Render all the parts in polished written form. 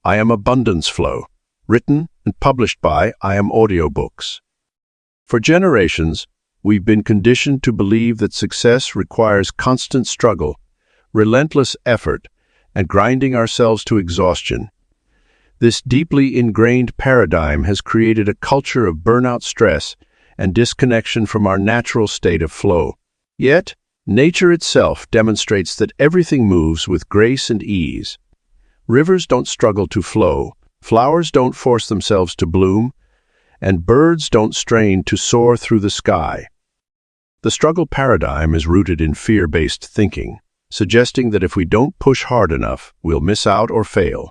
I Am Abundance Flow, written and published by Audiobooks. For generations, we've been conditioned to believe that success requires constant struggle, relentless effort, and grinding ourselves to exhaustion. This deeply ingrained paradigm has created a culture of burnout stress and disconnection from our natural state of flow. Yet, nature itself demonstrates that everything moves with grace and ease. Rivers don't struggle to flow, flowers don't force themselves to bloom, and birds don't strain to soar through the sky. The struggle paradigm is rooted in fear-based thinking, suggesting that if we don't push hard enough, we'll miss out or fail.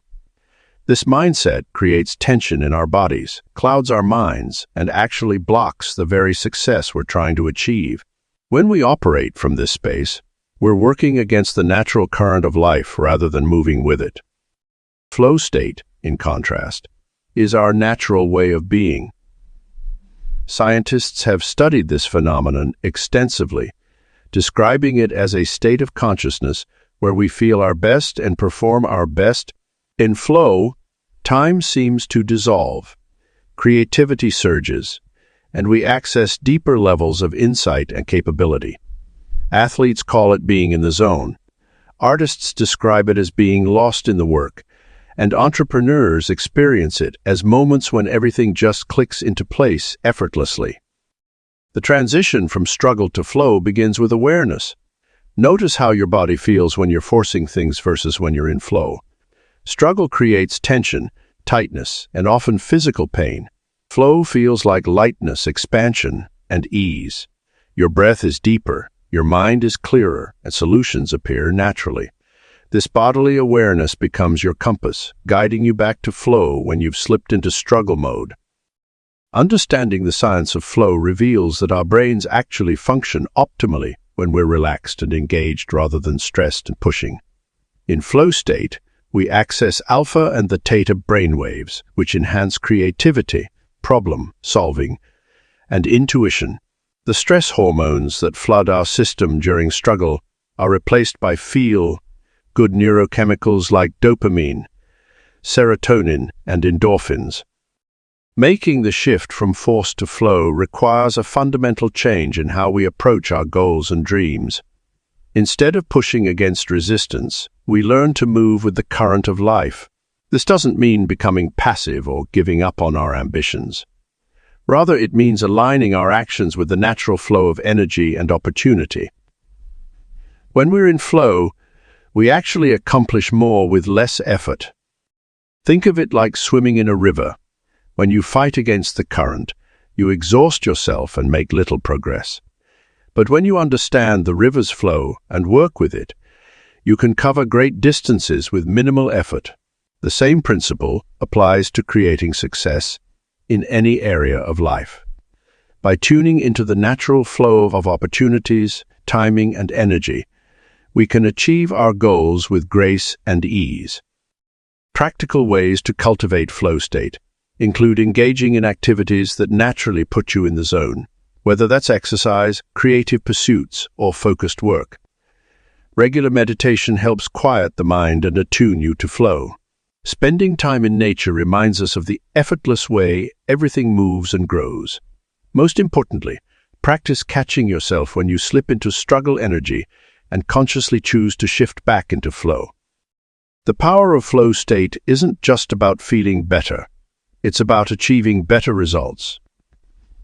This mindset creates tension in our bodies, clouds our minds, and actually blocks the very success we're trying to achieve. When we operate from this space, we're working against the natural current of life rather than moving with it. Flow state, in contrast, is our natural way of being. Scientists have studied this phenomenon extensively, describing it as a state of consciousness where we feel our best and perform our best. In flow, time seems to dissolve, creativity surges, and we access deeper levels of insight and capability. Athletes call it being in the zone. Artists describe it as being lost in the work, and entrepreneurs experience it as moments when everything just clicks into place effortlessly. The transition from struggle to flow begins with awareness. Notice how your body feels when you're forcing things versus when you're in flow. Struggle creates tension, tightness, and often physical pain. Flow feels like lightness, expansion, and ease. Your breath is deeper, your mind is clearer, and solutions appear naturally. This bodily awareness becomes your compass, guiding you back to flow when you've slipped into struggle mode. Understanding the science of flow reveals that our brains actually function optimally when we're relaxed and engaged rather than stressed and pushing. In flow state, we access alpha and the theta brainwaves, which enhance creativity, problem solving, and intuition. The stress hormones that flood our system during struggle are replaced by feel-good neurochemicals like dopamine, serotonin, and endorphins. Making the shift from force to flow requires a fundamental change in how we approach our goals and dreams. Instead of pushing against resistance, we learn to move with the current of life. This doesn't mean becoming passive or giving up on our ambitions. Rather, it means aligning our actions with the natural flow of energy and opportunity. When we're in flow, we actually accomplish more with less effort. Think of it like swimming in a river. When you fight against the current, you exhaust yourself and make little progress. But when you understand the river's flow and work with it, you can cover great distances with minimal effort. The same principle applies to creating success in any area of life. By tuning into the natural flow of opportunities, timing, and energy, we can achieve our goals with grace and ease. Practical ways to cultivate flow state include engaging in activities that naturally put you in the zone, whether that's exercise, creative pursuits, or focused work. Regular meditation helps quiet the mind and attune you to flow. Spending time in nature reminds us of the effortless way everything moves and grows. Most importantly, practice catching yourself when you slip into struggle energy and consciously choose to shift back into flow. The power of flow state isn't just about feeling better. It's about achieving better results.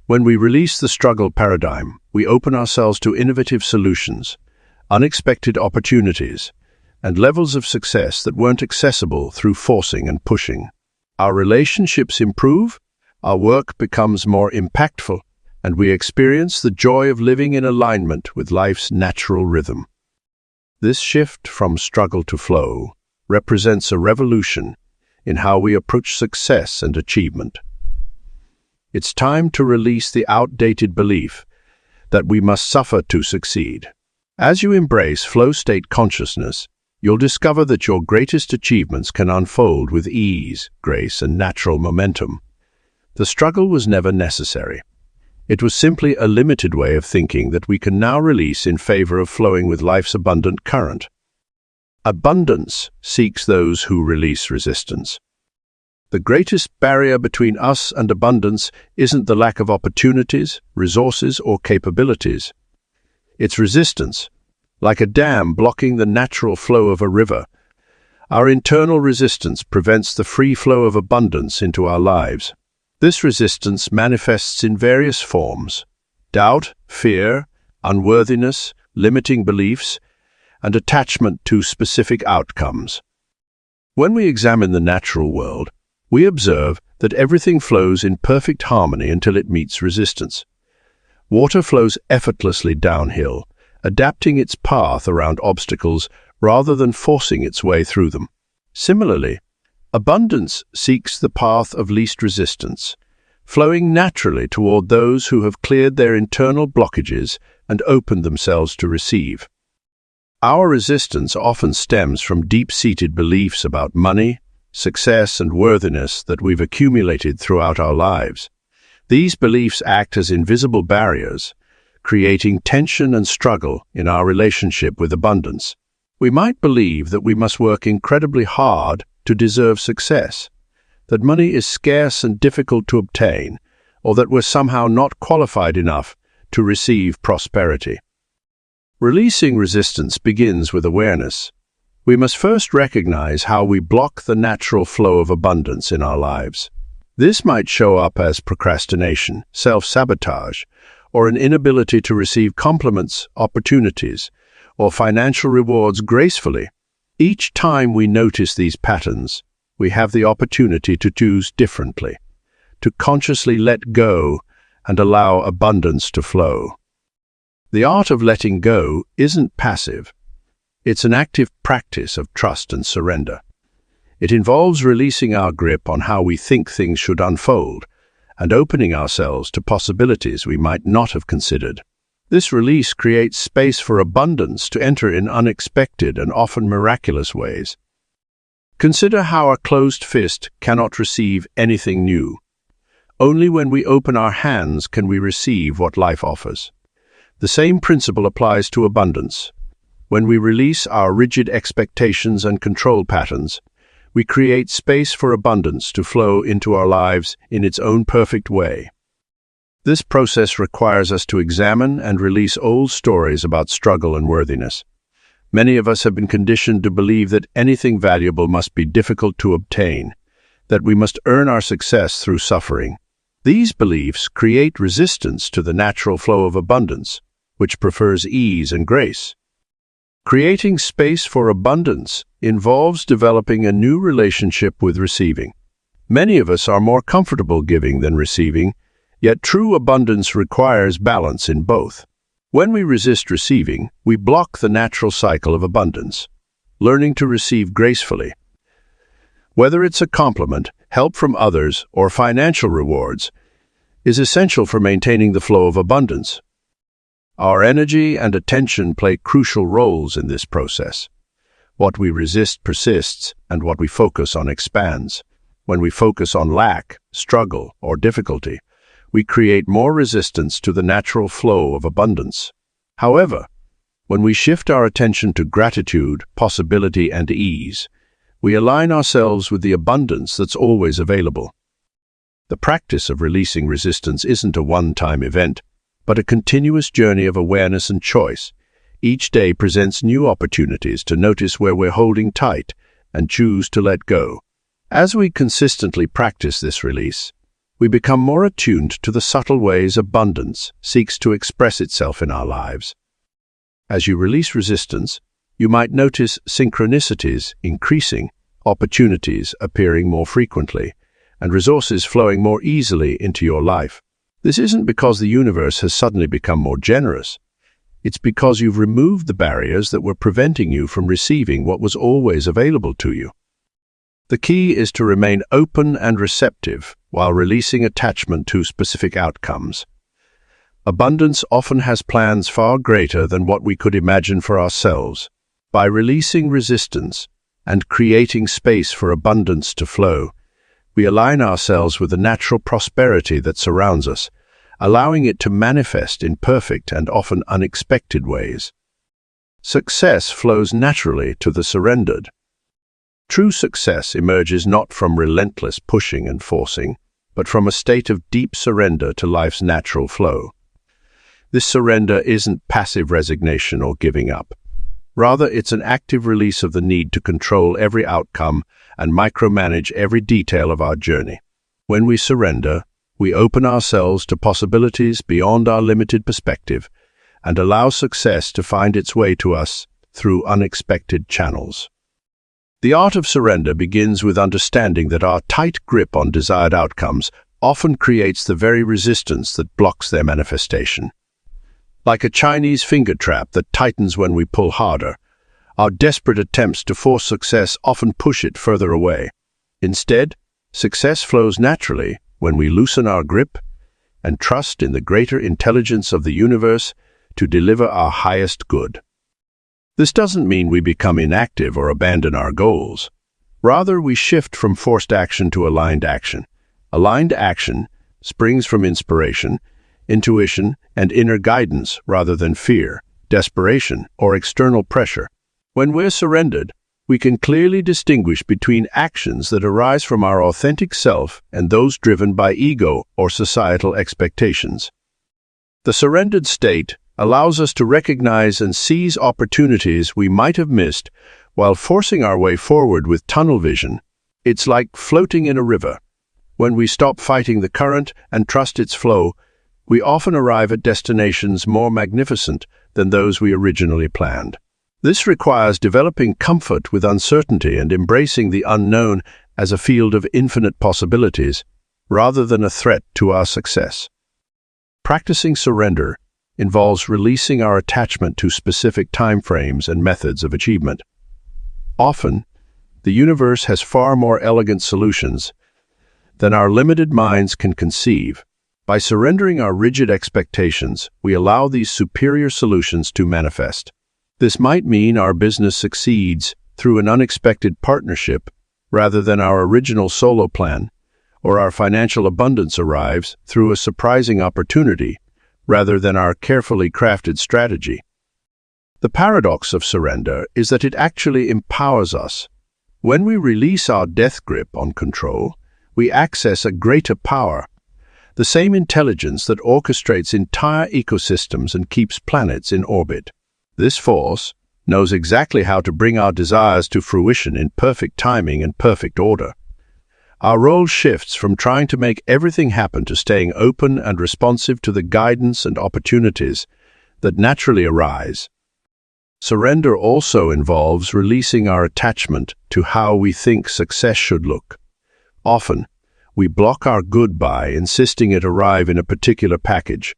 When we release the struggle paradigm, we open ourselves to innovative solutions, unexpected opportunities, and levels of success that weren't accessible through forcing and pushing. Our relationships improve, our work becomes more impactful, and we experience the joy of living in alignment with life's natural rhythm. This shift from struggle to flow represents a revolution in how we approach success and achievement. It's time to release the outdated belief that we must suffer to succeed. As you embrace flow state consciousness, you'll discover that your greatest achievements can unfold with ease, grace, and natural momentum. The struggle was never necessary. It was simply a limited way of thinking that we can now release in favor of flowing with life's abundant current. Abundance seeks those who release resistance. The greatest barrier between us and abundance isn't the lack of opportunities, resources, or capabilities. It's resistance, like a dam blocking the natural flow of a river. Our internal resistance prevents the free flow of abundance into our lives. This resistance manifests in various forms: doubt, fear, unworthiness, limiting beliefs, and attachment to specific outcomes. When we examine the natural world, we observe that everything flows in perfect harmony until it meets resistance. Water flows effortlessly downhill, adapting its path around obstacles rather than forcing its way through them. Similarly, abundance seeks the path of least resistance, flowing naturally toward those who have cleared their internal blockages and opened themselves to receive. Our resistance often stems from deep-seated beliefs about money, success, and worthiness that we've accumulated throughout our lives. These beliefs act as invisible barriers, creating tension and struggle in our relationship with abundance. We might believe that we must work incredibly hard to deserve success, that money is scarce and difficult to obtain, or that we're somehow not qualified enough to receive prosperity. Releasing resistance begins with awareness. We must first recognize how we block the natural flow of abundance in our lives. This might show up as procrastination, self-sabotage, or an inability to receive compliments, opportunities, or financial rewards gracefully. Each time we notice these patterns, we have the opportunity to choose differently, to consciously let go and allow abundance to flow. The art of letting go isn't passive. It's an active practice of trust and surrender. It involves releasing our grip on how we think things should unfold and opening ourselves to possibilities we might not have considered. This release creates space for abundance to enter in unexpected and often miraculous ways. Consider how a closed fist cannot receive anything new. Only when we open our hands can we receive what life offers. The same principle applies to abundance. When we release our rigid expectations and control patterns, we create space for abundance to flow into our lives in its own perfect way. This process requires us to examine and release old stories about struggle and worthiness. Many of us have been conditioned to believe that anything valuable must be difficult to obtain, that we must earn our success through suffering. These beliefs create resistance to the natural flow of abundance, which prefers ease and grace. Creating space for abundance involves developing a new relationship with receiving. Many of us are more comfortable giving than receiving, yet true abundance requires balance in both. When we resist receiving, we block the natural cycle of abundance. Learning to receive gracefully, whether it's a compliment, help from others, or financial rewards, is essential for maintaining the flow of abundance. Our energy and attention play crucial roles in this process. What we resist persists, and what we focus on expands. When we focus on lack, struggle, or difficulty, we create more resistance to the natural flow of abundance. However, when we shift our attention to gratitude, possibility, and ease, we align ourselves with the abundance that's always available. The practice of releasing resistance isn't a one-time event, but a continuous journey of awareness and choice. Each day presents new opportunities to notice where we're holding tight and choose to let go. As we consistently practice this release, we become more attuned to the subtle ways abundance seeks to express itself in our lives. As you release resistance, you might notice synchronicities increasing, opportunities appearing more frequently, and resources flowing more easily into your life. This isn't because the universe has suddenly become more generous. It's because you've removed the barriers that were preventing you from receiving what was always available to you. The key is to remain open and receptive while releasing attachment to specific outcomes. Abundance often has plans far greater than what we could imagine for ourselves. By releasing resistance and creating space for abundance to flow, we align ourselves with the natural prosperity that surrounds us, allowing it to manifest in perfect and often unexpected ways. Success flows naturally to the surrendered. True success emerges not from relentless pushing and forcing, but from a state of deep surrender to life's natural flow. This surrender isn't passive resignation or giving up. Rather, it's an active release of the need to control every outcome and micromanage every detail of our journey. When we surrender, we open ourselves to possibilities beyond our limited perspective and allow success to find its way to us through unexpected channels. The art of surrender begins with understanding that our tight grip on desired outcomes often creates the very resistance that blocks their manifestation. Like a Chinese finger trap that tightens when we pull harder, our desperate attempts to force success often push it further away. Instead, success flows naturally when we loosen our grip and trust in the greater intelligence of the universe to deliver our highest good. This doesn't mean we become inactive or abandon our goals. Rather, we shift from forced action to aligned action. Aligned action springs from inspiration, intuition, and inner guidance rather than fear, desperation, or external pressure. When we're surrendered, we can clearly distinguish between actions that arise from our authentic self and those driven by ego or societal expectations. The surrendered state allows us to recognize and seize opportunities we might have missed while forcing our way forward with tunnel vision. It's like floating in a river. When we stop fighting the current and trust its flow, we often arrive at destinations more magnificent than those we originally planned. This requires developing comfort with uncertainty and embracing the unknown as a field of infinite possibilities, rather than a threat to our success. Practicing surrender involves releasing our attachment to specific timeframes and methods of achievement. Often, the universe has far more elegant solutions than our limited minds can conceive. By surrendering our rigid expectations, we allow these superior solutions to manifest. This might mean our business succeeds through an unexpected partnership rather than our original solo plan, or our financial abundance arrives through a surprising opportunity rather than our carefully crafted strategy. The paradox of surrender is that it actually empowers us. When we release our death grip on control, we access a greater power, the same intelligence that orchestrates entire ecosystems and keeps planets in orbit. This force knows exactly how to bring our desires to fruition in perfect timing and perfect order. Our role shifts from trying to make everything happen to staying open and responsive to the guidance and opportunities that naturally arise. Surrender also involves releasing our attachment to how we think success should look. Often, we block our good by insisting it arrive in a particular package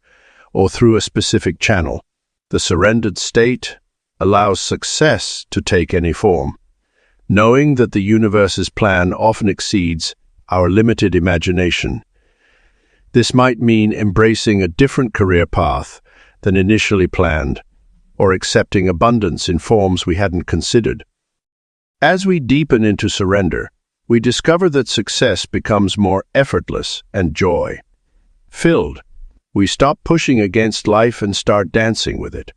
or through a specific channel. The surrendered state allows success to take any form, knowing that the universe's plan often exceeds our limited imagination. This might mean embracing a different career path than initially planned, or accepting abundance in forms we hadn't considered. As we deepen into surrender, we discover that success becomes more effortless and joy-filled. We stop pushing against life and start dancing with it.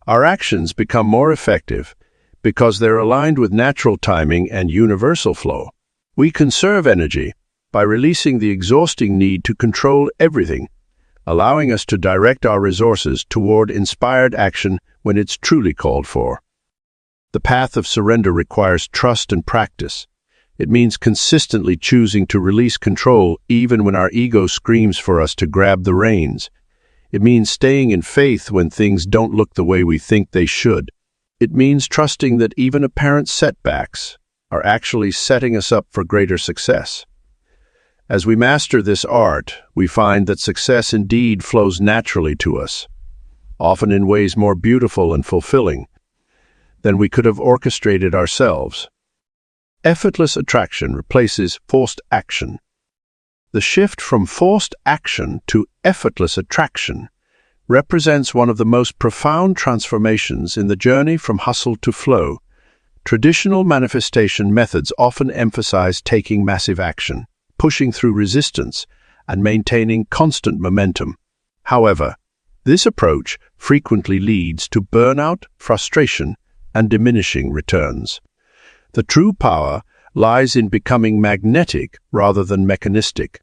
Our actions become more effective because they're aligned with natural timing and universal flow. We conserve energy by releasing the exhausting need to control everything, allowing us to direct our resources toward inspired action when it's truly called for. The path of surrender requires trust and practice. It means consistently choosing to release control even when our ego screams for us to grab the reins. It means staying in faith when things don't look the way we think they should. It means trusting that even apparent setbacks are actually setting us up for greater success. As we master this art, we find that success indeed flows naturally to us, often in ways more beautiful and fulfilling than we could have orchestrated ourselves. Effortless attraction replaces forced action. The shift from forced action to effortless attraction represents one of the most profound transformations in the journey from hustle to flow. Traditional manifestation methods often emphasize taking massive action, pushing through resistance, and maintaining constant momentum. However, this approach frequently leads to burnout, frustration, and diminishing returns. The true power lies in becoming magnetic rather than mechanistic.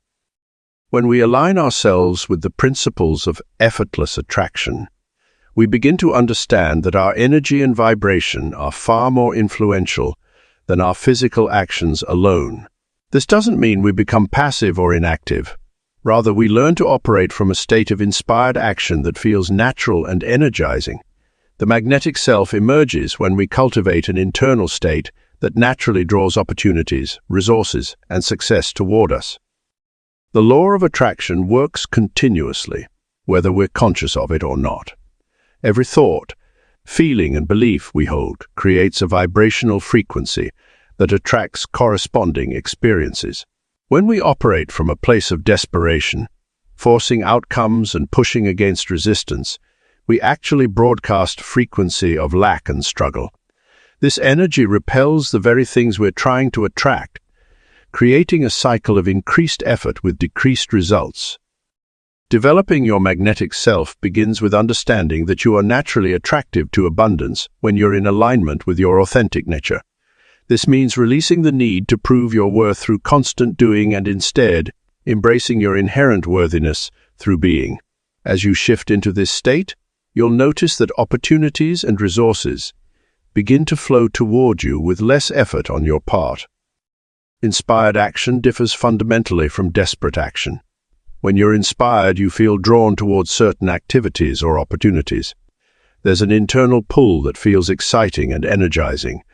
When we align ourselves with the principles of effortless attraction, we begin to understand that our energy and vibration are far more influential than our physical actions alone. This doesn't mean we become passive or inactive. Rather, we learn to operate from a state of inspired action that feels natural and energizing. The magnetic self emerges when we cultivate an internal state that naturally draws opportunities, resources, and success toward us. The law of attraction works continuously, whether we're conscious of it or not. Every thought, feeling, and belief we hold creates a vibrational frequency that attracts corresponding experiences. When we operate from a place of desperation, forcing outcomes and pushing against resistance, we actually broadcast frequency of lack and struggle. This energy repels the very things we're trying to attract, creating a cycle of increased effort with decreased results. Developing your magnetic self begins with understanding that you are naturally attractive to abundance when you're in alignment with your authentic nature. This means releasing the need to prove your worth through constant doing and instead embracing your inherent worthiness through being. As you shift into this state, you'll notice that opportunities and resources begin to flow toward you with less effort on your part. Inspired action differs fundamentally from desperate action. When you're inspired, you feel drawn towards certain activities or opportunities. There's an internal pull that feels exciting and energizing,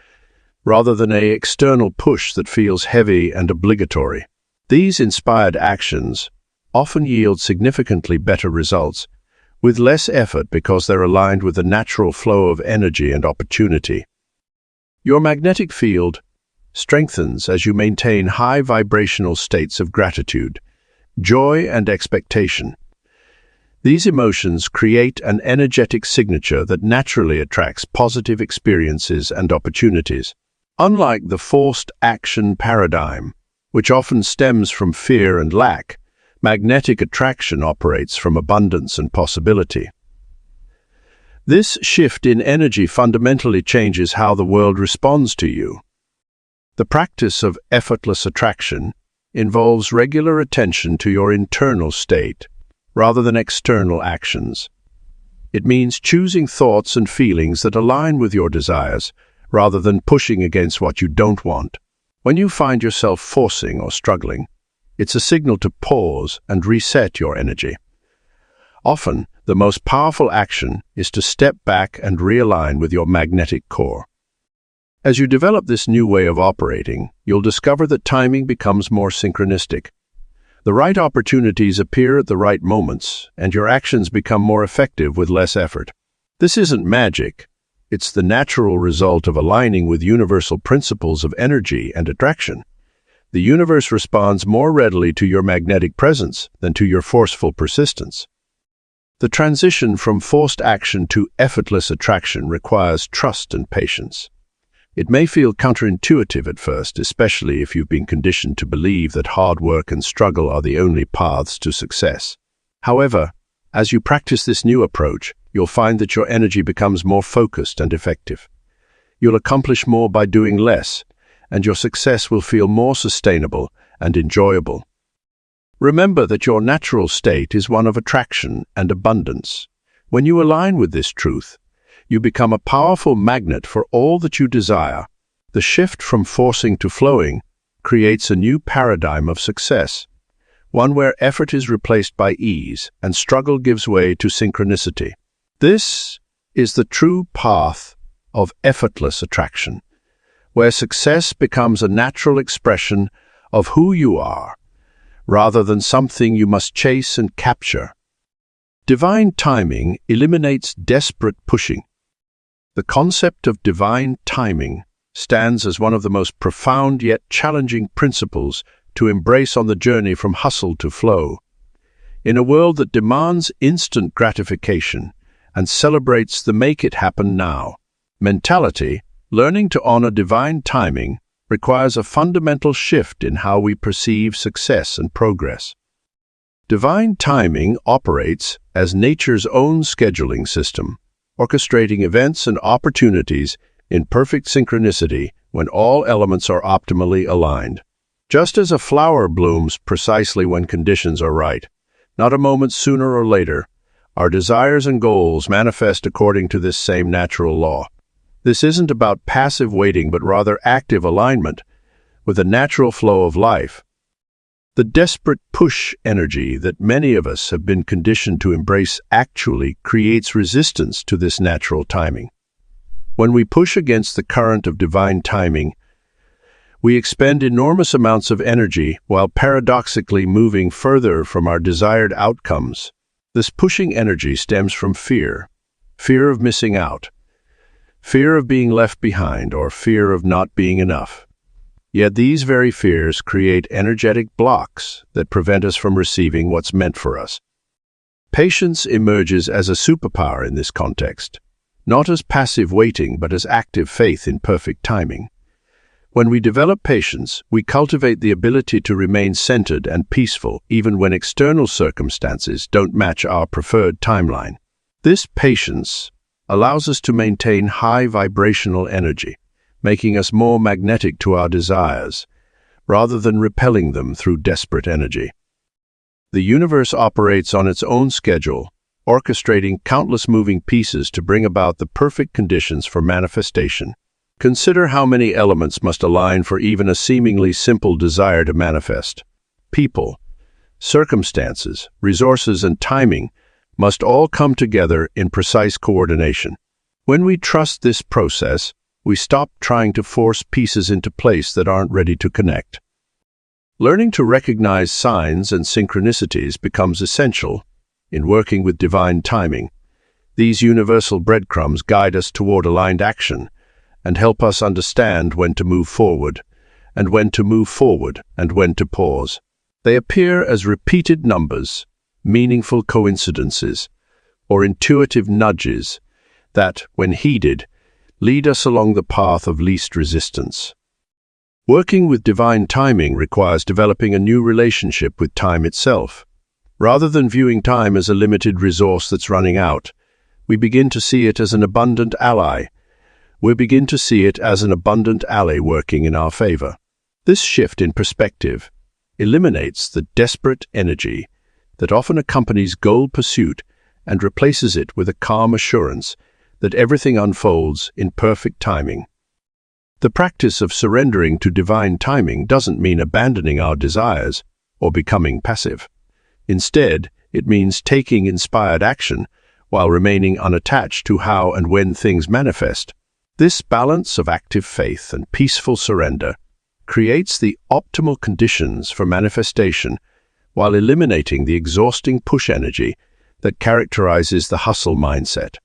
rather than an external push that feels heavy and obligatory. These inspired actions often yield significantly better results, with less effort because they're aligned with the natural flow of energy and opportunity. Your magnetic field strengthens as you maintain high vibrational states of gratitude, joy, and expectation. These emotions create an energetic signature that naturally attracts positive experiences and opportunities. Unlike the forced action paradigm, which often stems from fear and lack, magnetic attraction operates from abundance and possibility. This shift in energy fundamentally changes how the world responds to you. The practice of effortless attraction involves regular attention to your internal state, rather than external actions. It means choosing thoughts and feelings that align with your desires, rather than pushing against what you don't want. When you find yourself forcing or struggling, it's a signal to pause and reset your energy. Often, the most powerful action is to step back and realign with your magnetic core. As you develop this new way of operating, you'll discover that timing becomes more synchronistic. The right opportunities appear at the right moments, and your actions become more effective with less effort. This isn't magic. It's the natural result of aligning with universal principles of energy and attraction. The universe responds more readily to your magnetic presence than to your forceful persistence. The transition from forced action to effortless attraction requires trust and patience. It may feel counterintuitive at first, especially if you've been conditioned to believe that hard work and struggle are the only paths to success. However, as you practice this new approach, you'll find that your energy becomes more focused and effective. You'll accomplish more by doing less, and your success will feel more sustainable and enjoyable. Remember that your natural state is one of attraction and abundance. When you align with this truth, you become a powerful magnet for all that you desire. The shift from forcing to flowing creates a new paradigm of success, one where effort is replaced by ease and struggle gives way to synchronicity. This is the true path of effortless attraction, where success becomes a natural expression of who you are, rather than something you must chase and capture. Divine timing eliminates desperate pushing. The concept of divine timing stands as one of the most profound yet challenging principles to embrace on the journey from hustle to flow. In a world that demands instant gratification and celebrates the make-it-happen-now mentality, learning to honor divine timing requires a fundamental shift in how we perceive success and progress. Divine timing operates as nature's own scheduling system, orchestrating events and opportunities in perfect synchronicity when all elements are optimally aligned. Just as a flower blooms precisely when conditions are right, not a moment sooner or later, our desires and goals manifest according to this same natural law. This isn't about passive waiting, but rather active alignment with the natural flow of life. The desperate push energy that many of us have been conditioned to embrace actually creates resistance to this natural timing. When we push against the current of divine timing, we expend enormous amounts of energy while paradoxically moving further from our desired outcomes. This pushing energy stems from fear of missing out, fear of being left behind, or fear of not being enough. Yet these very fears create energetic blocks that prevent us from receiving what's meant for us. Patience emerges as a superpower in this context, not as passive waiting, but as active faith in perfect timing. When we develop patience, we cultivate the ability to remain centered and peaceful even when external circumstances don't match our preferred timeline. This patience allows us to maintain high vibrational energy, making us more magnetic to our desires, rather than repelling them through desperate energy. The universe operates on its own schedule, orchestrating countless moving pieces to bring about the perfect conditions for manifestation. Consider how many elements must align for even a seemingly simple desire to manifest. People, circumstances, resources, and timing must all come together in precise coordination. When we trust this process, we stop trying to force pieces into place that aren't ready to connect. Learning to recognize signs and synchronicities becomes essential in working with divine timing. These universal breadcrumbs guide us toward aligned action and help us understand when to move forward, and when to pause. They appear as repeated numbers, meaningful coincidences, or intuitive nudges that, when heeded, lead us along the path of least resistance. Working with divine timing requires developing a new relationship with time itself. Rather than viewing time as a limited resource that's running out, we begin to see it as an abundant ally. Working in our favor. This shift in perspective eliminates the desperate energy that often accompanies goal pursuit and replaces it with a calm assurance that everything unfolds in perfect timing. The practice of surrendering to divine timing doesn't mean abandoning our desires or becoming passive. Instead, it means taking inspired action while remaining unattached to how and when things manifest. This balance of active faith and peaceful surrender creates the optimal conditions for manifestation while eliminating the exhausting push energy that characterizes the hustle mindset.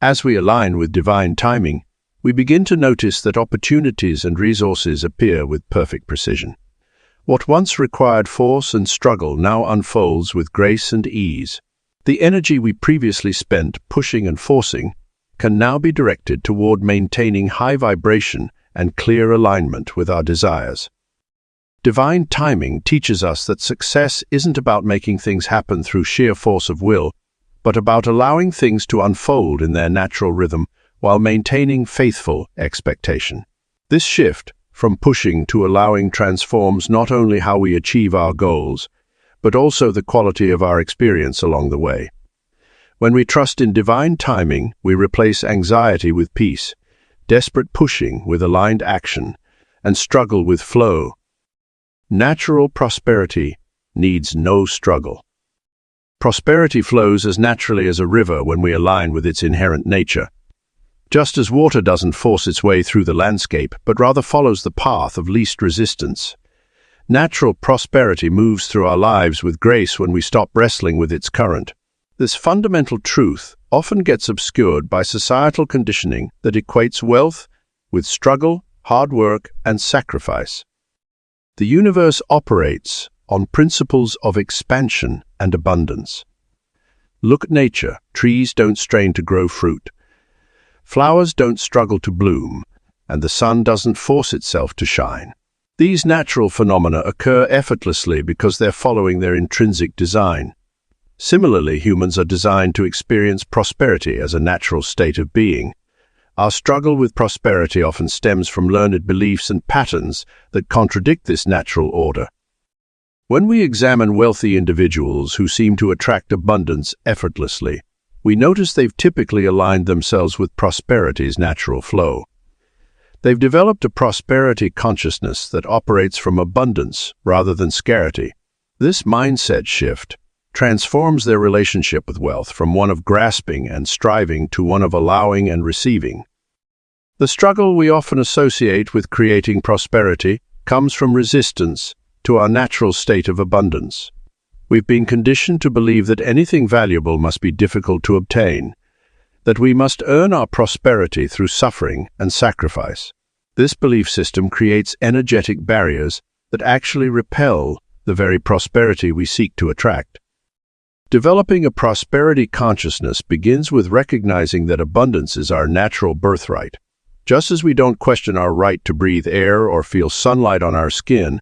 As we align with divine timing, we begin to notice that opportunities and resources appear with perfect precision. What once required force and struggle now unfolds with grace and ease. The energy we previously spent pushing and forcing can now be directed toward maintaining high vibration and clear alignment with our desires. Divine timing teaches us that success isn't about making things happen through sheer force of will, but about allowing things to unfold in their natural rhythm while maintaining faithful expectation. This shift from pushing to allowing transforms not only how we achieve our goals, but also the quality of our experience along the way. When we trust in divine timing, we replace anxiety with peace, desperate pushing with aligned action, and struggle with flow. Natural prosperity needs no struggle. Prosperity flows as naturally as a river when we align with its inherent nature. Just as water doesn't force its way through the landscape, but rather follows the path of least resistance, natural prosperity moves through our lives with grace when we stop wrestling with its current. This fundamental truth often gets obscured by societal conditioning that equates wealth with struggle, hard work, and sacrifice. The universe operates on principles of expansion and abundance. Look at nature. Trees don't strain to grow fruit. Flowers don't struggle to bloom, and the sun doesn't force itself to shine. These natural phenomena occur effortlessly because they're following their intrinsic design. Similarly, humans are designed to experience prosperity as a natural state of being, Our struggle with prosperity often stems from learned beliefs and patterns that contradict this natural order. When we examine wealthy individuals who seem to attract abundance effortlessly, we notice they've typically aligned themselves with prosperity's natural flow. They've developed a prosperity consciousness that operates from abundance rather than scarcity. This mindset shift transforms their relationship with wealth from one of grasping and striving to one of allowing and receiving. The struggle we often associate with creating prosperity comes from resistance to our natural state of abundance. We've been conditioned to believe that anything valuable must be difficult to obtain, that we must earn our prosperity through suffering and sacrifice. This belief system creates energetic barriers that actually repel the very prosperity we seek to attract. Developing a prosperity consciousness begins with recognizing that abundance is our natural birthright. Just as we don't question our right to breathe air or feel sunlight on our skin,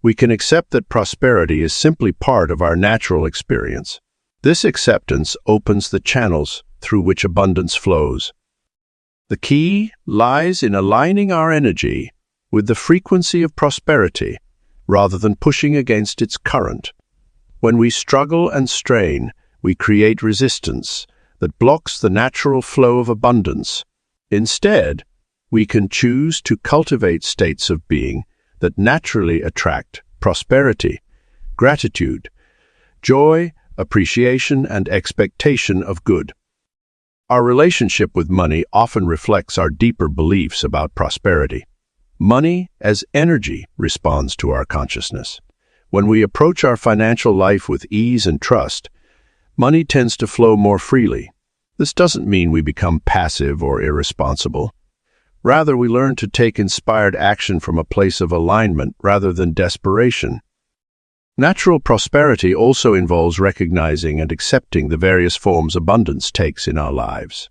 we can accept that prosperity is simply part of our natural experience. This acceptance opens the channels through which abundance flows. The key lies in aligning our energy with the frequency of prosperity rather than pushing against its current. When we struggle and strain, we create resistance that blocks the natural flow of abundance. Instead, we can choose to cultivate states of being that naturally attract prosperity, gratitude, joy, appreciation, and expectation of good. Our relationship with money often reflects our deeper beliefs about prosperity. Money, as energy, responds to our consciousness. When we approach our financial life with ease and trust, money tends to flow more freely. This doesn't mean we become passive or irresponsible. Rather, we learn to take inspired action from a place of alignment rather than desperation. Natural prosperity also involves recognizing and accepting the various forms abundance takes in our lives.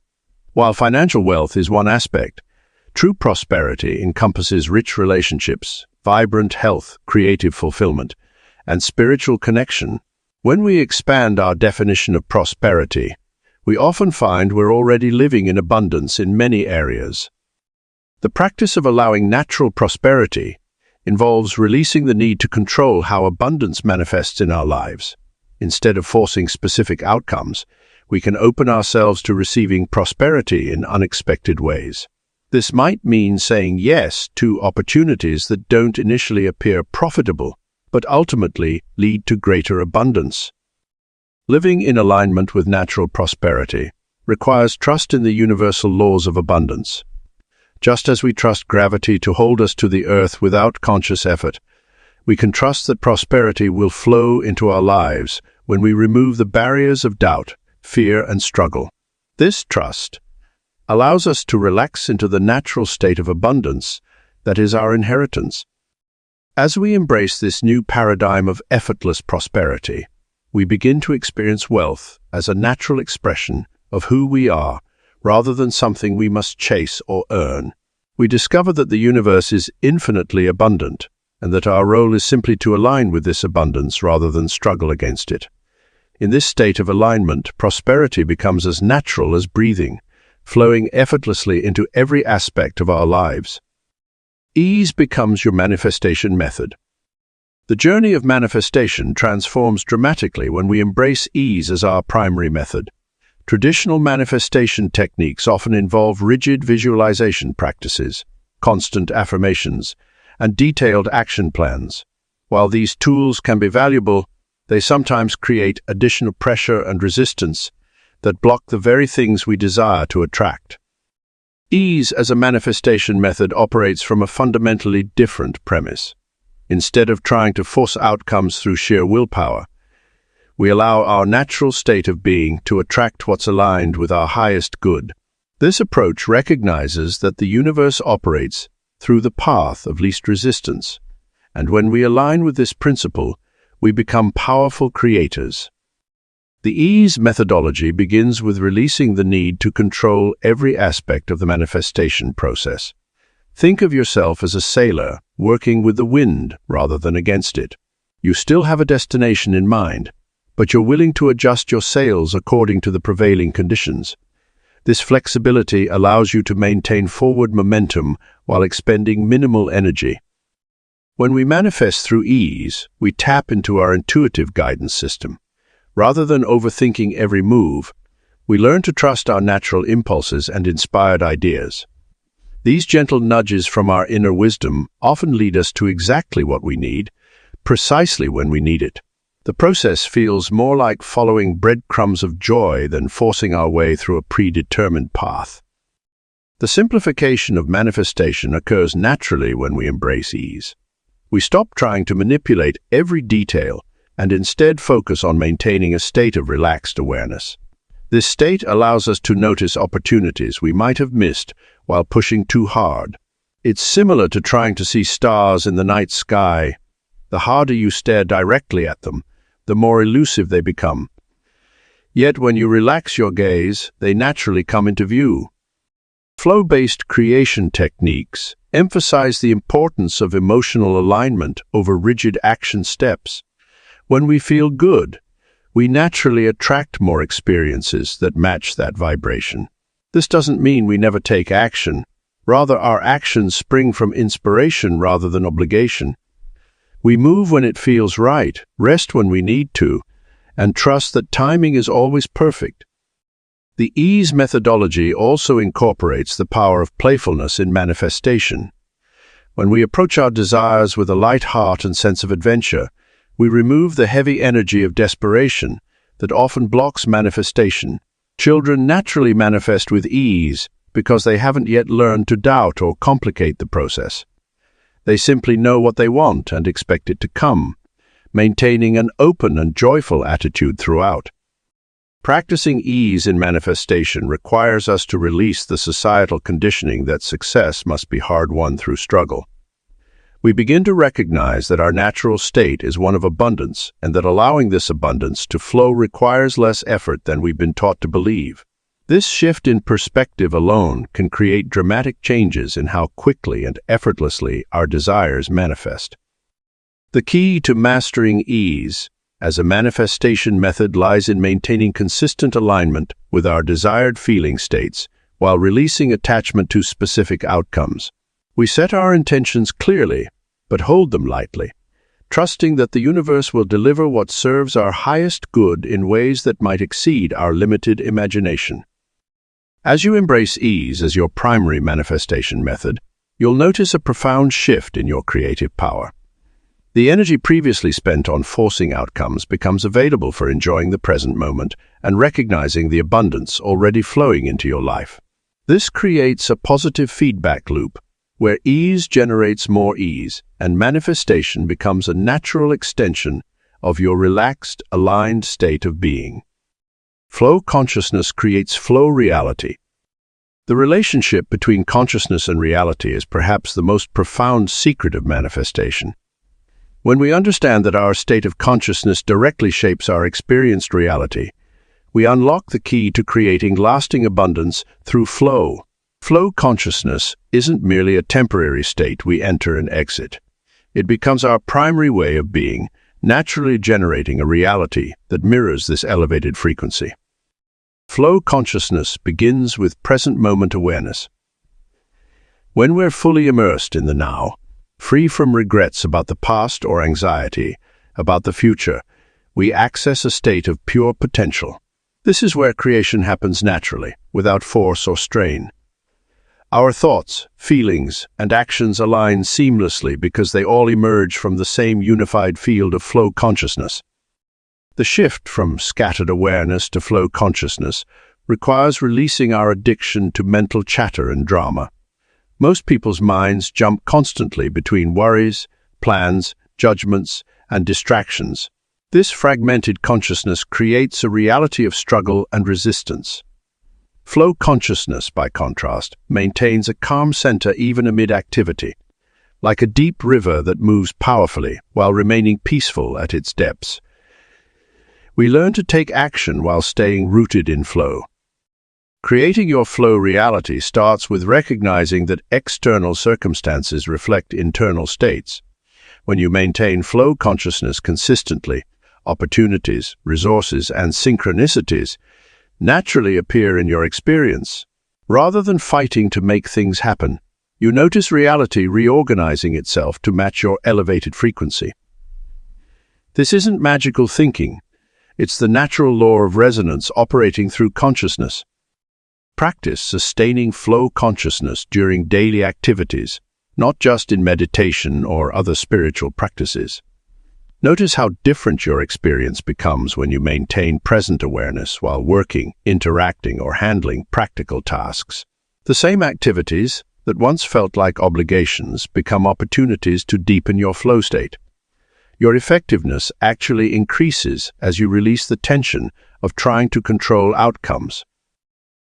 While financial wealth is one aspect, true prosperity encompasses rich relationships, vibrant health, creative fulfillment, and spiritual connection. When we expand our definition of prosperity, we often find we're already living in abundance in many areas. The practice of allowing natural prosperity involves releasing the need to control how abundance manifests in our lives. Instead of forcing specific outcomes, we can open ourselves to receiving prosperity in unexpected ways. This might mean saying yes to opportunities that don't initially appear profitable, but ultimately lead to greater abundance. Living in alignment with natural prosperity requires trust in the universal laws of abundance. Just as we trust gravity to hold us to the earth without conscious effort, we can trust that prosperity will flow into our lives when we remove the barriers of doubt, fear, and struggle. This trust allows us to relax into the natural state of abundance that is our inheritance. As we embrace this new paradigm of effortless prosperity, we begin to experience wealth as a natural expression of who we are, rather than something we must chase or earn. We discover that the universe is infinitely abundant, and that our role is simply to align with this abundance rather than struggle against it. In this state of alignment, prosperity becomes as natural as breathing, flowing effortlessly into every aspect of our lives. Ease becomes your manifestation method. The journey of manifestation transforms dramatically when we embrace ease as our primary method. Traditional manifestation techniques often involve rigid visualization practices, constant affirmations, and detailed action plans. While these tools can be valuable, they sometimes create additional pressure and resistance that block the very things we desire to attract. Ease as a manifestation method operates from a fundamentally different premise. Instead of trying to force outcomes through sheer willpower, we allow our natural state of being to attract what's aligned with our highest good. This approach recognizes that the universe operates through the path of least resistance, and when we align with this principle, we become powerful creators. The ease methodology begins with releasing the need to control every aspect of the manifestation process. Think of yourself as a sailor working with the wind rather than against it. You still have a destination in mind, but you're willing to adjust your sails according to the prevailing conditions. This flexibility allows you to maintain forward momentum while expending minimal energy. When we manifest through ease, we tap into our intuitive guidance system. Rather than overthinking every move, we learn to trust our natural impulses and inspired ideas. These gentle nudges from our inner wisdom often lead us to exactly what we need, precisely when we need it. The process feels more like following breadcrumbs of joy than forcing our way through a predetermined path. The simplification of manifestation occurs naturally when we embrace ease. We stop trying to manipulate every detail and instead focus on maintaining a state of relaxed awareness. This state allows us to notice opportunities we might have missed while pushing too hard. It's similar to trying to see stars in the night sky. The harder you stare directly at them, the more elusive they become. Yet when you relax your gaze, they naturally come into view. Flow-based creation techniques emphasize the importance of emotional alignment over rigid action steps. When we feel good, we naturally attract more experiences that match that vibration. This doesn't mean we never take action. Rather, our actions spring from inspiration rather than obligation. We move when it feels right, rest when we need to, and trust that timing is always perfect. The ease methodology also incorporates the power of playfulness in manifestation. When we approach our desires with a light heart and sense of adventure, we remove the heavy energy of desperation that often blocks manifestation. Children naturally manifest with ease because they haven't yet learned to doubt or complicate the process. They simply know what they want and expect it to come, maintaining an open and joyful attitude throughout. Practicing ease in manifestation requires us to release the societal conditioning that success must be hard-won through struggle. We begin to recognize that our natural state is one of abundance and that allowing this abundance to flow requires less effort than we've been taught to believe. This shift in perspective alone can create dramatic changes in how quickly and effortlessly our desires manifest. The key to mastering ease as a manifestation method lies in maintaining consistent alignment with our desired feeling states while releasing attachment to specific outcomes. We set our intentions clearly, but hold them lightly, trusting that the universe will deliver what serves our highest good in ways that might exceed our limited imagination. As you embrace ease as your primary manifestation method, you'll notice a profound shift in your creative power. The energy previously spent on forcing outcomes becomes available for enjoying the present moment and recognizing the abundance already flowing into your life. This creates a positive feedback loop, where ease generates more ease, and manifestation becomes a natural extension of your relaxed, aligned state of being. Flow consciousness creates flow reality. The relationship between consciousness and reality is perhaps the most profound secret of manifestation. When we understand that our state of consciousness directly shapes our experienced reality, we unlock the key to creating lasting abundance through flow. Flow consciousness isn't merely a temporary state we enter and exit. It becomes our primary way of being, naturally generating a reality that mirrors this elevated frequency. Flow consciousness begins with present moment awareness. When we're fully immersed in the now, free from regrets about the past or anxiety about the future, we access a state of pure potential. This is where creation happens naturally, without force or strain. Our thoughts, feelings, and actions align seamlessly because they all emerge from the same unified field of flow consciousness. The shift from scattered awareness to flow consciousness requires releasing our addiction to mental chatter and drama. Most people's minds jump constantly between worries, plans, judgments, and distractions. This fragmented consciousness creates a reality of struggle and resistance. Flow consciousness, by contrast, maintains a calm center even amid activity, like a deep river that moves powerfully while remaining peaceful at its depths. We learn to take action while staying rooted in flow. Creating your flow reality starts with recognizing that external circumstances reflect internal states. When you maintain flow consciousness consistently, opportunities, resources, and synchronicities naturally appear in your experience. Rather than fighting to make things happen, you notice reality reorganizing itself to match your elevated frequency. This isn't magical thinking. It's the natural law of resonance operating through consciousness. Practice sustaining flow consciousness during daily activities, not just in meditation or other spiritual practices. Notice how different your experience becomes when you maintain present awareness while working, interacting, or handling practical tasks. The same activities that once felt like obligations become opportunities to deepen your flow state. Your effectiveness actually increases as you release the tension of trying to control outcomes.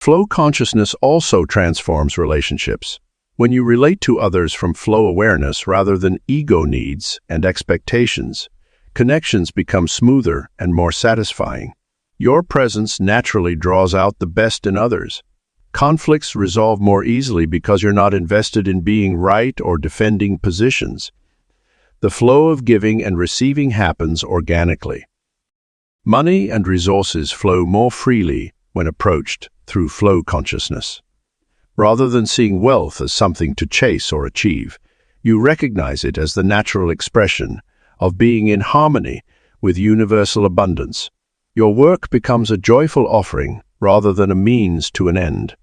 Flow consciousness also transforms relationships. When you relate to others from flow awareness rather than ego needs and expectations, connections become smoother and more satisfying. Your presence naturally draws out the best in others. Conflicts resolve more easily because you're not invested in being right or defending positions. The flow of giving and receiving happens organically. Money and resources flow more freely when approached through flow consciousness. Rather than seeing wealth as something to chase or achieve, you recognize it as the natural expression of being in harmony with universal abundance. Your work becomes a joyful offering rather than a means to an end.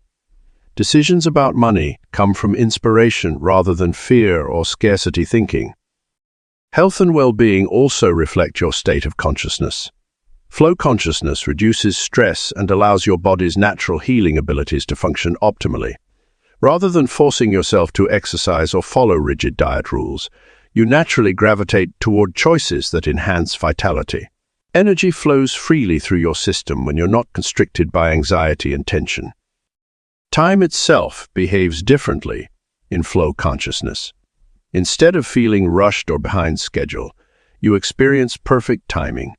Decisions about money come from inspiration rather than fear or scarcity thinking. Health and well-being also reflect your state of consciousness. Flow consciousness reduces stress and allows your body's natural healing abilities to function optimally. Rather than forcing yourself to exercise or follow rigid diet rules, you naturally gravitate toward choices that enhance vitality. Energy flows freely through your system when you're not constricted by anxiety and tension. Time itself behaves differently in flow consciousness. Instead of feeling rushed or behind schedule, you experience perfect timing.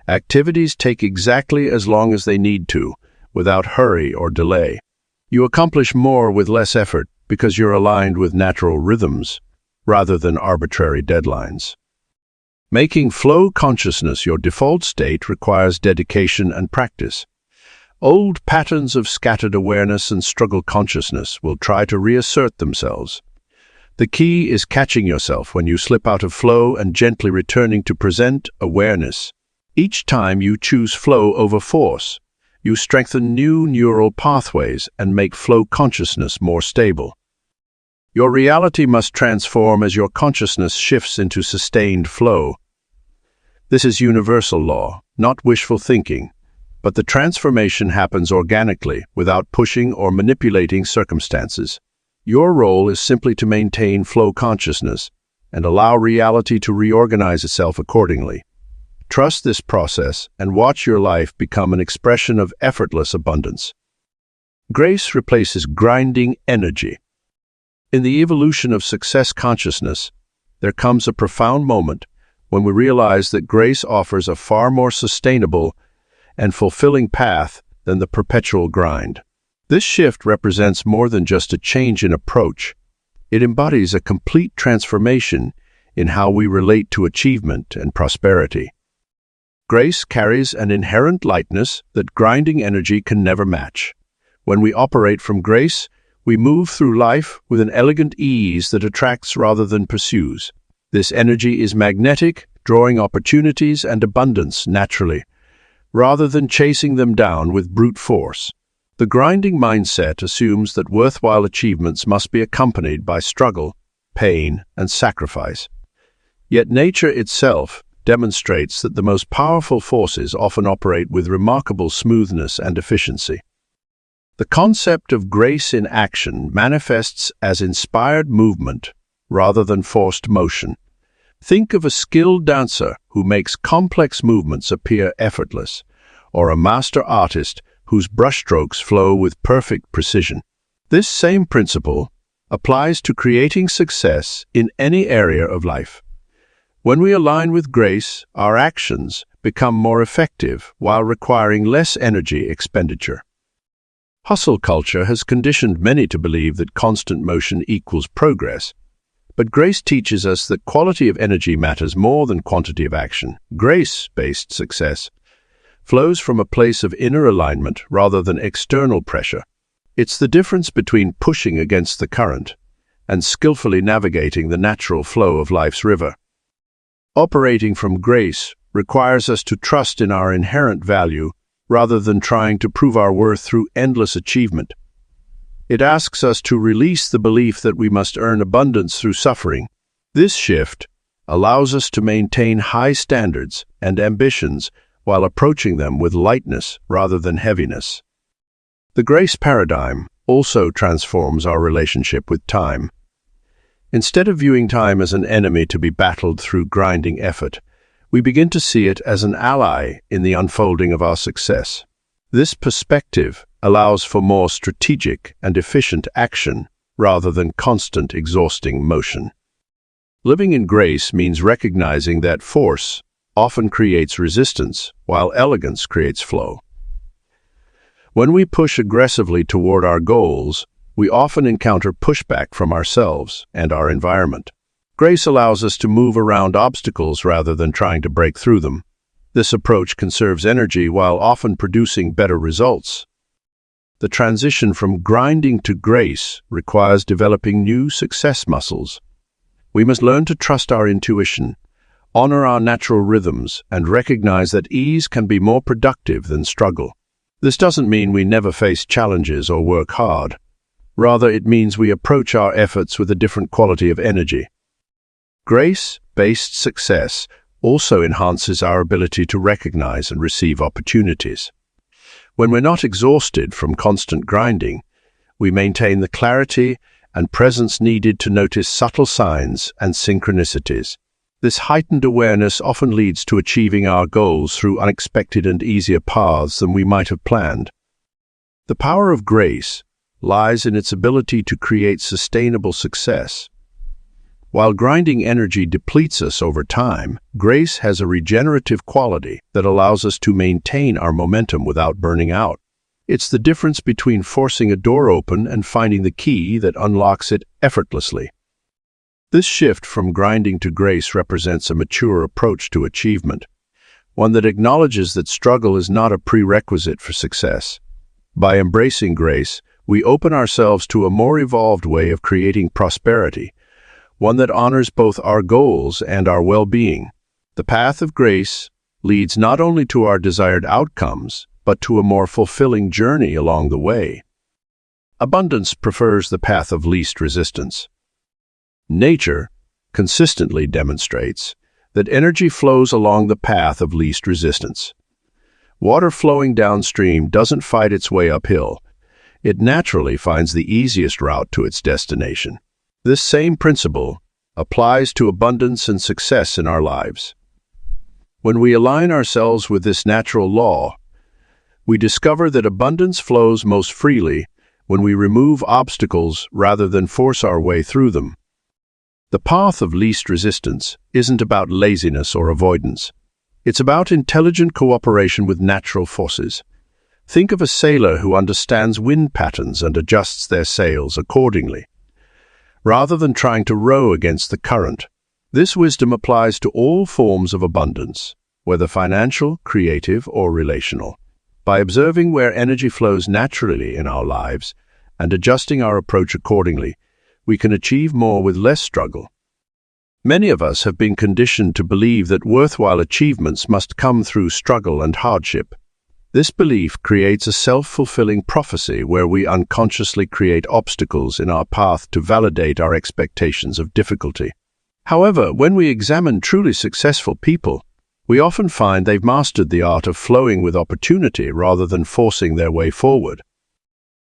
Activities take exactly as long as they need to, without hurry or delay. You accomplish more with less effort because you're aligned with natural rhythms rather than arbitrary deadlines. Making flow consciousness your default state requires dedication and practice. Old patterns of scattered awareness and struggle consciousness will try to reassert themselves. The key is catching yourself when you slip out of flow and gently returning to present awareness. Each time you choose flow over force, you strengthen new neural pathways and make flow consciousness more stable. Your reality must transform as your consciousness shifts into sustained flow. This is universal law, not wishful thinking, but the transformation happens organically without pushing or manipulating circumstances. Your role is simply to maintain flow consciousness and allow reality to reorganize itself accordingly. Trust this process and watch your life become an expression of effortless abundance. Grace replaces grinding energy. In the evolution of success consciousness, there comes a profound moment when we realize that grace offers a far more sustainable and fulfilling path than the perpetual grind. This shift represents more than just a change in approach. It embodies a complete transformation in how we relate to achievement and prosperity. Grace carries an inherent lightness that grinding energy can never match. When we operate from grace, we move through life with an elegant ease that attracts rather than pursues. This energy is magnetic, drawing opportunities and abundance naturally, rather than chasing them down with brute force. The grinding mindset assumes that worthwhile achievements must be accompanied by struggle, pain, and sacrifice. Yet nature itself demonstrates that the most powerful forces often operate with remarkable smoothness and efficiency. The concept of grace in action manifests as inspired movement rather than forced motion. Think of a skilled dancer who makes complex movements appear effortless, or a master artist whose brushstrokes flow with perfect precision. This same principle applies to creating success in any area of life. When we align with grace, our actions become more effective while requiring less energy expenditure. Hustle culture has conditioned many to believe that constant motion equals progress. But grace teaches us that quality of energy matters more than quantity of action. Grace-based success flows from a place of inner alignment rather than external pressure. It's the difference between pushing against the current and skillfully navigating the natural flow of life's river. Operating from grace requires us to trust in our inherent value rather than trying to prove our worth through endless achievement. It asks us to release the belief that we must earn abundance through suffering. This shift allows us to maintain high standards and ambitions while approaching them with lightness rather than heaviness. The grace paradigm also transforms our relationship with time. Instead of viewing time as an enemy to be battled through grinding effort, we begin to see it as an ally in the unfolding of our success. This perspective allows for more strategic and efficient action rather than constant, exhausting motion. Living in grace means recognizing that force often creates resistance, while elegance creates flow. When we push aggressively toward our goals, we often encounter pushback from ourselves and our environment. Grace allows us to move around obstacles rather than trying to break through them. This approach conserves energy while often producing better results. The transition from grinding to grace requires developing new success muscles. We must learn to trust our intuition, honor our natural rhythms, and recognize that ease can be more productive than struggle. This doesn't mean we never face challenges or work hard. Rather, it means we approach our efforts with a different quality of energy. Grace-based success also enhances our ability to recognize and receive opportunities. When we're not exhausted from constant grinding, we maintain the clarity and presence needed to notice subtle signs and synchronicities. This heightened awareness often leads to achieving our goals through unexpected and easier paths than we might have planned. The power of grace lies in its ability to create sustainable success. While grinding energy depletes us over time, grace has a regenerative quality that allows us to maintain our momentum without burning out. It's the difference between forcing a door open and finding the key that unlocks it effortlessly. This shift from grinding to grace represents a mature approach to achievement, one that acknowledges that struggle is not a prerequisite for success. By embracing grace, we open ourselves to a more evolved way of creating prosperity, one that honors both our goals and our well-being. The path of grace leads not only to our desired outcomes, but to a more fulfilling journey along the way. Abundance prefers the path of least resistance. Nature consistently demonstrates that energy flows along the path of least resistance. Water flowing downstream doesn't fight its way uphill. It naturally finds the easiest route to its destination. This same principle applies to abundance and success in our lives. When we align ourselves with this natural law, we discover that abundance flows most freely when we remove obstacles rather than force our way through them. The path of least resistance isn't about laziness or avoidance. It's about intelligent cooperation with natural forces. Think of a sailor who understands wind patterns and adjusts their sails accordingly, rather than trying to row against the current. This wisdom applies to all forms of abundance, whether financial, creative, or relational. By observing where energy flows naturally in our lives and adjusting our approach accordingly, we can achieve more with less struggle. Many of us have been conditioned to believe that worthwhile achievements must come through struggle and hardship. This belief creates a self-fulfilling prophecy where we unconsciously create obstacles in our path to validate our expectations of difficulty. However, when we examine truly successful people, we often find they've mastered the art of flowing with opportunity rather than forcing their way forward.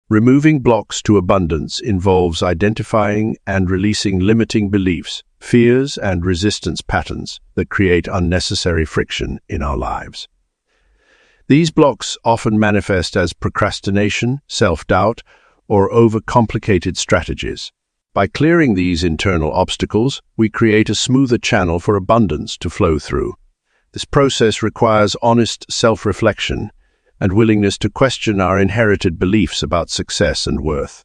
Removing blocks to abundance involves identifying and releasing limiting beliefs, fears, and resistance patterns that create unnecessary friction in our lives. These blocks often manifest as procrastination, self-doubt, or overcomplicated strategies. By clearing these internal obstacles, we create a smoother channel for abundance to flow through. This process requires honest self-reflection and willingness to question our inherited beliefs about success and worth.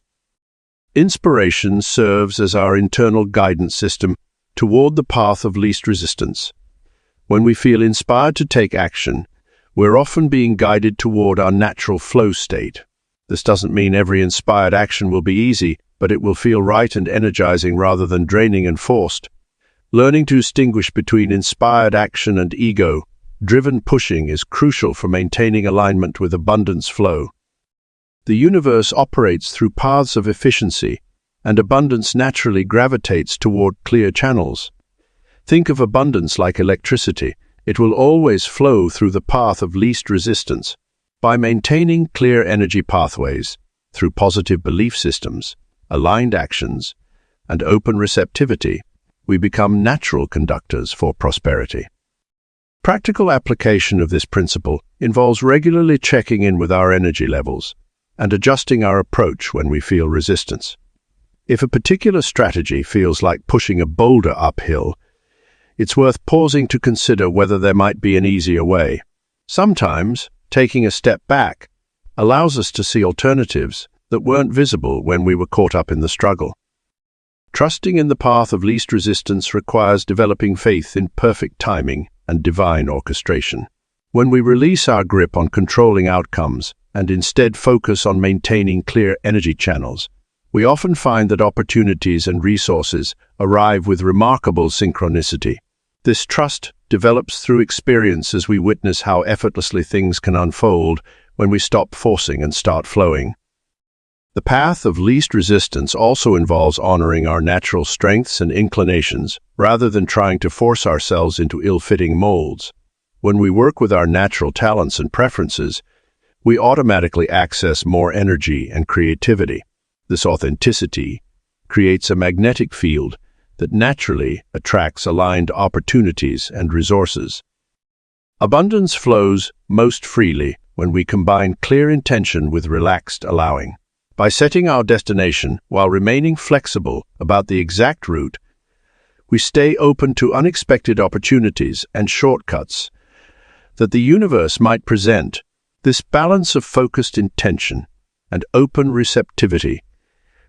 Inspiration serves as our internal guidance system toward the path of least resistance. When we feel inspired to take action, we're often being guided toward our natural flow state. This doesn't mean every inspired action will be easy, but it will feel right and energizing rather than draining and forced. Learning to distinguish between inspired action and ego-driven pushing is crucial for maintaining alignment with abundance flow. The universe operates through paths of efficiency, and abundance naturally gravitates toward clear channels. Think of abundance like electricity. It will always flow through the path of least resistance. By maintaining clear energy pathways, through positive belief systems, aligned actions, and open receptivity, we become natural conductors for prosperity. Practical application of this principle involves regularly checking in with our energy levels and adjusting our approach when we feel resistance. If a particular strategy feels like pushing a boulder uphill, it's worth pausing to consider whether there might be an easier way. Sometimes, taking a step back allows us to see alternatives that weren't visible when we were caught up in the struggle. Trusting in the path of least resistance requires developing faith in perfect timing and divine orchestration. When we release our grip on controlling outcomes and instead focus on maintaining clear energy channels, we often find that opportunities and resources arrive with remarkable synchronicity. This trust develops through experience as we witness how effortlessly things can unfold when we stop forcing and start flowing. The path of least resistance also involves honoring our natural strengths and inclinations rather than trying to force ourselves into ill-fitting molds. When we work with our natural talents and preferences, we automatically access more energy and creativity. This authenticity creates a magnetic field that naturally attracts aligned opportunities and resources. Abundance flows most freely when we combine clear intention with relaxed allowing. By setting our destination while remaining flexible about the exact route, we stay open to unexpected opportunities and shortcuts that the universe might present. This balance of focused intention and open receptivity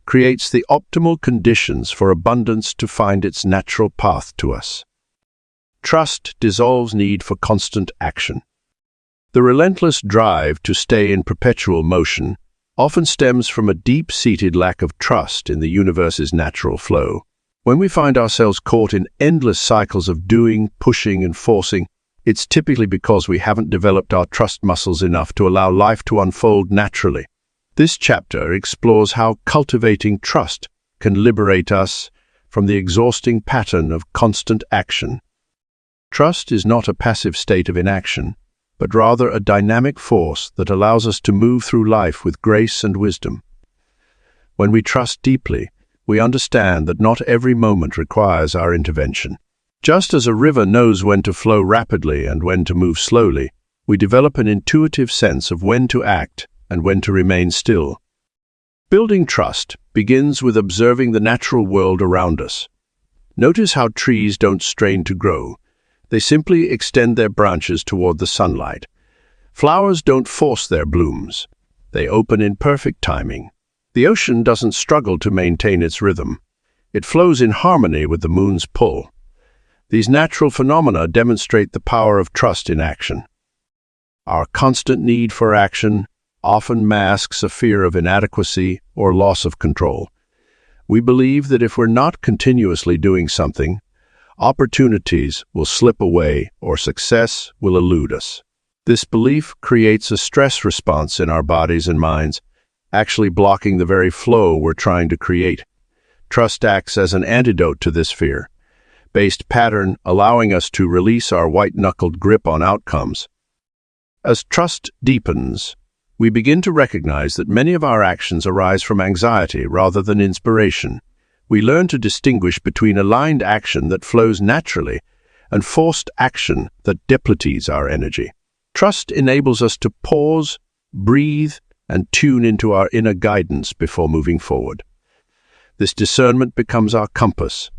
creates the optimal conditions for abundance to find its natural path to us. Trust dissolves need for constant action. The relentless drive to stay in perpetual motion often stems from a deep-seated lack of trust in the universe's natural flow. When we find ourselves caught in endless cycles of doing, pushing, and forcing, it's typically because we haven't developed our trust muscles enough to allow life to unfold naturally. This chapter explores how cultivating trust can liberate us from the exhausting pattern of constant action. Trust is not a passive state of inaction, but rather a dynamic force that allows us to move through life with grace and wisdom. When we trust deeply, we understand that not every moment requires our intervention. Just as a river knows when to flow rapidly and when to move slowly, we develop an intuitive sense of when to act and when to remain still. Building trust begins with observing the natural world around us. Notice how trees don't strain to grow. They simply extend their branches toward the sunlight. Flowers don't force their blooms. They open in perfect timing. The ocean doesn't struggle to maintain its rhythm. It flows in harmony with the moon's pull. These natural phenomena demonstrate the power of trust in action. Our constant need for action often masks a fear of inadequacy or loss of control. We believe that if we're not continuously doing something, opportunities will slip away or success will elude us. This belief creates a stress response in our bodies and minds, actually blocking the very flow we're trying to create. Trust acts as an antidote to this fear-based pattern, allowing us to release our white-knuckled grip on outcomes. As trust deepens, we begin to recognize that many of our actions arise from anxiety rather than inspiration. We learn to distinguish between aligned action that flows naturally and forced action that depletes our energy. Trust enables us to pause, breathe, and tune into our inner guidance before moving forward. This discernment becomes our compass,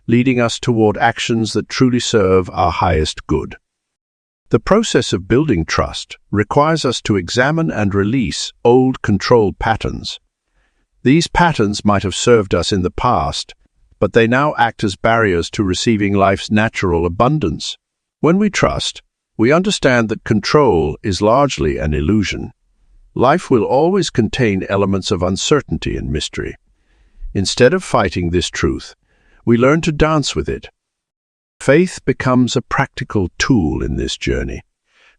leading us toward actions that truly serve our highest good. The process of building trust requires us to examine and release old control patterns. These patterns might have served us in the past, but they now act as barriers to receiving life's natural abundance. When we trust, we understand that control is largely an illusion. Life will always contain elements of uncertainty and mystery. Instead of fighting this truth, we learn to dance with it. Faith becomes a practical tool in this journey,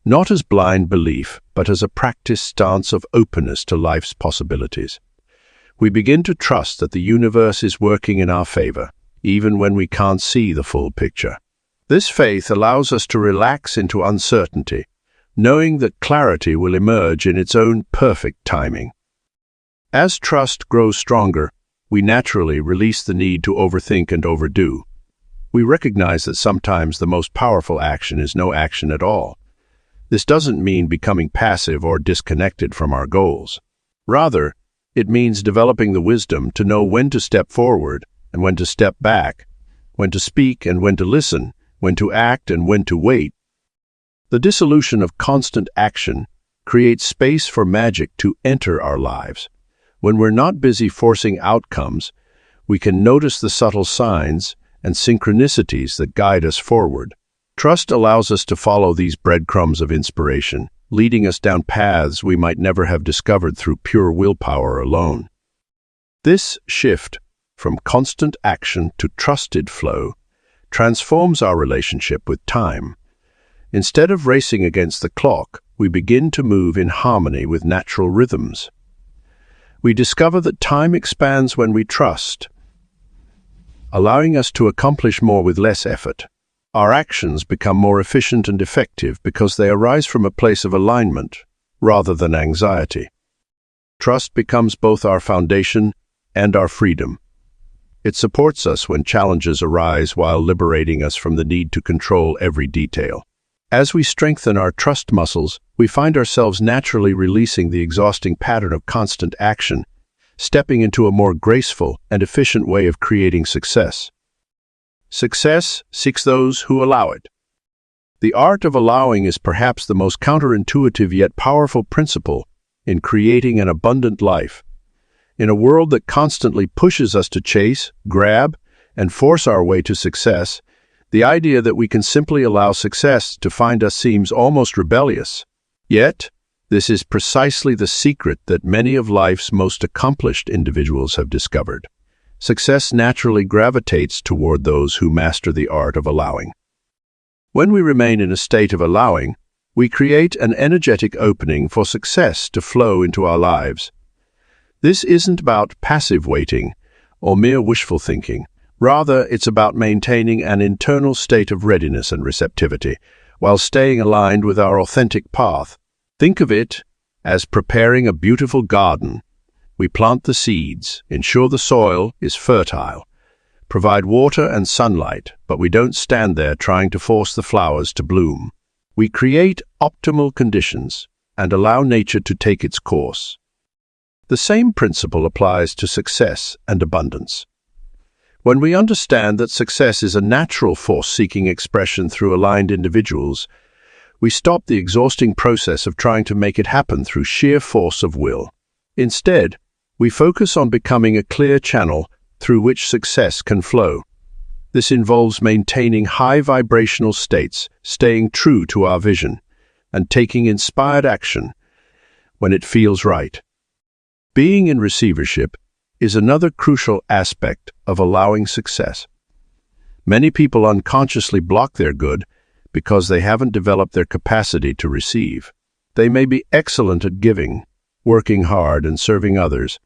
not as blind belief, but as a practiced stance of openness to life's possibilities. We begin to trust that the universe is working in our favor, even when we can't see the full picture. This faith allows us to relax into uncertainty, knowing that clarity will emerge in its own perfect timing. As trust grows stronger, we naturally release the need to overthink and overdo. We recognize that sometimes the most powerful action is no action at all. This doesn't mean becoming passive or disconnected from our goals. Rather, it means developing the wisdom to know when to step forward and when to step back, when to speak and when to listen, when to act and when to wait. The dissolution of constant action creates space for magic to enter our lives. When we're not busy forcing outcomes, we can notice the subtle signs and synchronicities that guide us forward. Trust allows us to follow these breadcrumbs of inspiration, leading us down paths we might never have discovered through pure willpower alone. This shift from constant action to trusted flow transforms our relationship with time. Instead of racing against the clock, we begin to move in harmony with natural rhythms. We discover that time expands when we trust, allowing us to accomplish more with less effort. Our actions become more efficient and effective because they arise from a place of alignment rather than anxiety. Trust becomes both our foundation and our freedom. It supports us when challenges arise while liberating us from the need to control every detail. As we strengthen our trust muscles, we find ourselves naturally releasing the exhausting pattern of constant action, stepping into a more graceful and efficient way of creating success. Success seeks those who allow it. The art of allowing is perhaps the most counterintuitive yet powerful principle in creating an abundant life. In a world that constantly pushes us to chase, grab, and force our way to success, the idea that we can simply allow success to find us seems almost rebellious. Yet, this is precisely the secret that many of life's most accomplished individuals have discovered. Success naturally gravitates toward those who master the art of allowing. When we remain in a state of allowing, we create an energetic opening for success to flow into our lives. This isn't about passive waiting or mere wishful thinking. Rather, it's about maintaining an internal state of readiness and receptivity while staying aligned with our authentic path. Think of it as preparing a beautiful garden. We plant the seeds, ensure the soil is fertile, provide water and sunlight, but we don't stand there trying to force the flowers to bloom. We create optimal conditions and allow nature to take its course. The same principle applies to success and abundance. When we understand that success is a natural force seeking expression through aligned individuals, we stop the exhausting process of trying to make it happen through sheer force of will. Instead, we focus on becoming a clear channel through which success can flow. This involves maintaining high vibrational states, staying true to our vision, and taking inspired action when it feels right. Being in receivership is another crucial aspect of allowing success. Many people unconsciously block their good because they haven't developed their capacity to receive. They may be excellent at giving, working hard and serving others,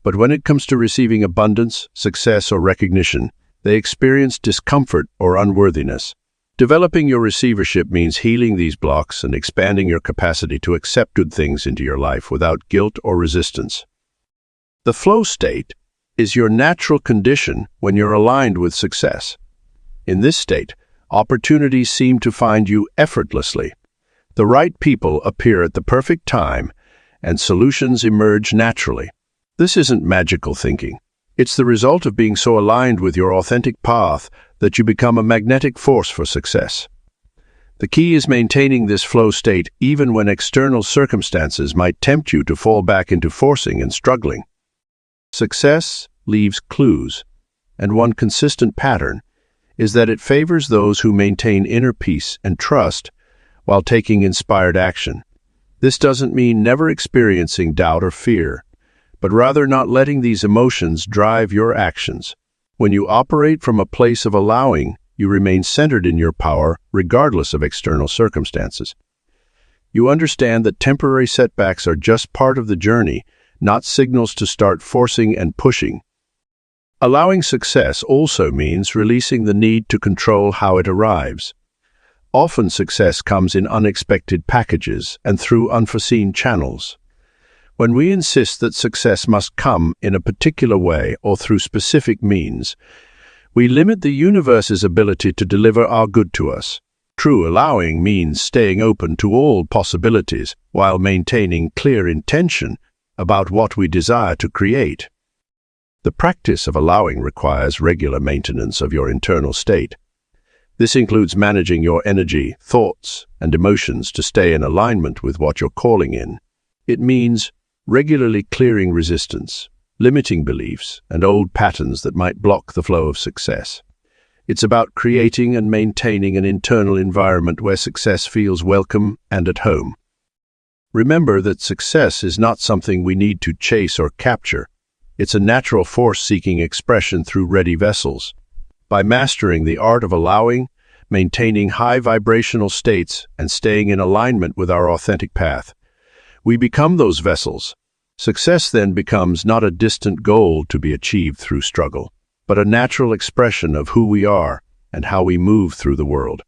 but when it comes to receiving abundance, success, or recognition, they experience discomfort or unworthiness. Developing your receivership means healing these blocks and expanding your capacity to accept good things into your life without guilt or resistance. The flow state is your natural condition when you're aligned with success. In this state, opportunities seem to find you effortlessly. The right people appear at the perfect time, and solutions emerge naturally. This isn't magical thinking. It's the result of being so aligned with your authentic path that you become a magnetic force for success. The key is maintaining this flow state even when external circumstances might tempt you to fall back into forcing and struggling. Success leaves clues, and one consistent pattern is that it favors those who maintain inner peace and trust while taking inspired action. This doesn't mean never experiencing doubt or fear, but rather not letting these emotions drive your actions. When you operate from a place of allowing, you remain centered in your power regardless of external circumstances. You understand that temporary setbacks are just part of the journey, not signals to start forcing and pushing. Allowing success also means releasing the need to control how it arrives. Often success comes in unexpected packages and through unforeseen channels. When we insist that success must come in a particular way or through specific means, we limit the universe's ability to deliver our good to us. True allowing means staying open to all possibilities while maintaining clear intention about what we desire to create. The practice of allowing requires regular maintenance of your internal state. This includes managing your energy, thoughts, and emotions to stay in alignment with what you're calling in. It means regularly clearing resistance, limiting beliefs, and old patterns that might block the flow of success. It's about creating and maintaining an internal environment where success feels welcome and at home. Remember that success is not something we need to chase or capture. It's a natural force seeking expression through ready vessels. By mastering the art of allowing, maintaining high vibrational states, and staying in alignment with our authentic path, we become those vessels. Success then becomes not a distant goal to be achieved through struggle, but a natural expression of who we are and how we move through the world.